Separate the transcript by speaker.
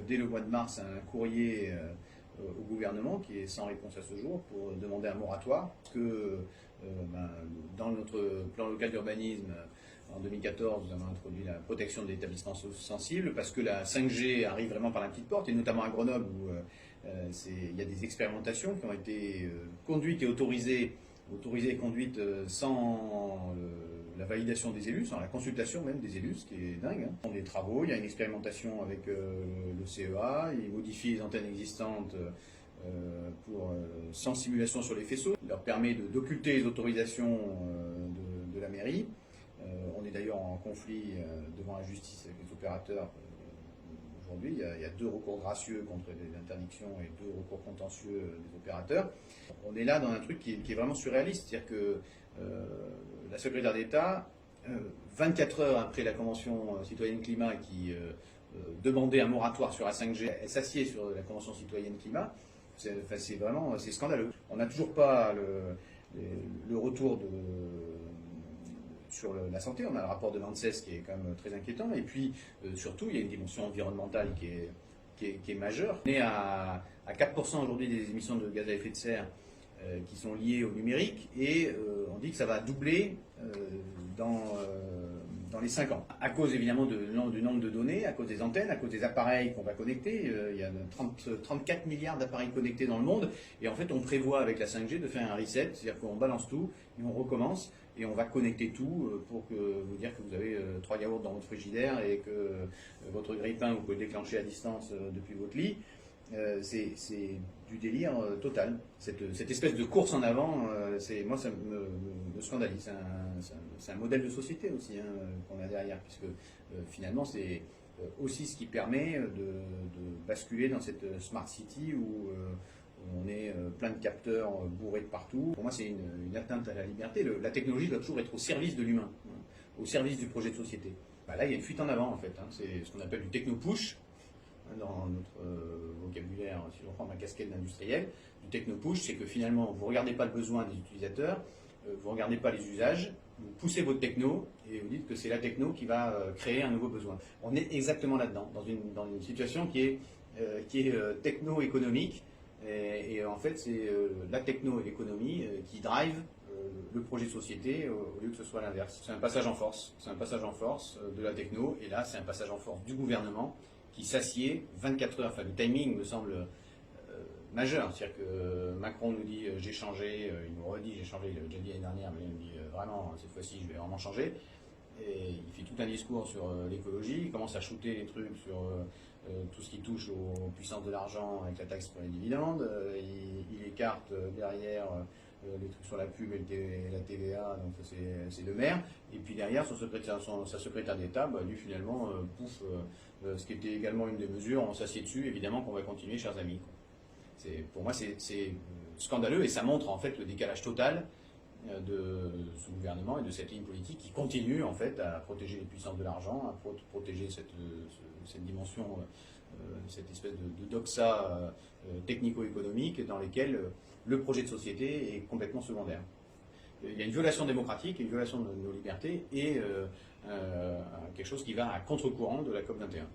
Speaker 1: Dès le mois de mars, un courrier au gouvernement qui est sans réponse à ce jour pour demander un moratoire. Dans notre plan local d'urbanisme, en 2014, nous avons introduit la protection des établissements sensibles parce que la 5G arrive vraiment par la petite porte, et notamment à Grenoble où il y a des expérimentations qui ont été conduites et autorisées et conduites sans la validation des élus, sans la consultation même des élus, ce qui est dingue. Il y a des travaux, il y a une expérimentation avec le CEA, il modifie les antennes existantes pour sans simulation sur les faisceaux. Il leur permet d'occulter les autorisations de la mairie. On est d'ailleurs en conflit devant la justice avec les opérateurs. Aujourd'hui, il y a 2 recours gracieux contre les interdictions et 2 recours contentieux des opérateurs. On est là dans un truc qui est vraiment surréaliste, c'est-à-dire que la secrétaire d'État, 24 heures après la Convention citoyenne climat qui demandait un moratoire sur la 5G, elle s'assied sur la Convention citoyenne climat. C'est scandaleux. On n'a toujours pas le retour sur la santé. On a le rapport de l'ANSES qui est quand même très inquiétant. Et puis, surtout, il y a une dimension environnementale qui est majeure. On est à 4% aujourd'hui des émissions de gaz à effet de serre qui sont liées au numérique, et on dit que ça va doubler dans les 5 ans. À cause évidemment du nombre de données, à cause des antennes, à cause des appareils qu'on va connecter. Il y a 34 milliards d'appareils connectés dans le monde, et en fait on prévoit avec la 5G de faire un reset, c'est-à-dire qu'on balance tout et on recommence, et on va connecter tout pour vous dire que vous avez 3 yaourts dans votre frigidaire et que votre grille-pain vous pouvez le déclencher à distance depuis votre lit. C'est du délire total. Cette espèce de course en avant, moi ça me scandalise. C'est un modèle de société aussi qu'on a derrière, puisque finalement c'est aussi ce qui permet de basculer dans cette smart city où on est plein de capteurs bourrés de partout. Pour moi, c'est une atteinte à la liberté. La technologie doit toujours être au service de l'humain, au service du projet de société. Là, il y a une fuite en avant, en fait. C'est ce qu'on appelle du techno-push, dans notre vocabulaire, si je reprends ma casquette d'industriel. Du techno-push, c'est que finalement, vous ne regardez pas le besoin des utilisateurs, vous ne regardez pas les usages, vous poussez votre techno et vous dites que c'est la techno qui va créer un nouveau besoin. On est exactement là-dedans, dans une situation qui est techno-économique. Et en fait, c'est la techno et l'économie qui drive le projet de société au lieu que ce soit l'inverse. C'est un passage en force. C'est un passage en force de la techno, et là, c'est un passage en force du gouvernement qui s'assied 24 heures. Enfin, le timing me semble majeur. C'est-à-dire que Macron nous dit j'ai changé, il nous redit j'ai changé, il l'avait déjà dit l'année dernière, mais il nous dit vraiment, cette fois-ci, je vais vraiment changer. Et il fait tout un discours sur l'écologie, il commence à shooter les trucs sur tout ce qui touche aux puissances de l'argent avec la taxe sur les dividendes, il écarte derrière les trucs sur la pub et la TVA, donc c'est de mer. Et puis derrière, sa secrétaire d'État, lui finalement pouffe ce qui était également une des mesures, on s'assied dessus, évidemment qu'on va continuer, chers amis. Pour moi, c'est scandaleux, et ça montre en fait le décalage total de ce gouvernement et de cette ligne politique qui continue en fait à protéger les puissances de l'argent, à protéger cette dimension, cette espèce de doxa technico-économique dans lesquelles le projet de société est complètement secondaire. Il y a une violation démocratique, une violation de nos libertés, et quelque chose qui va à contre-courant de la COP21.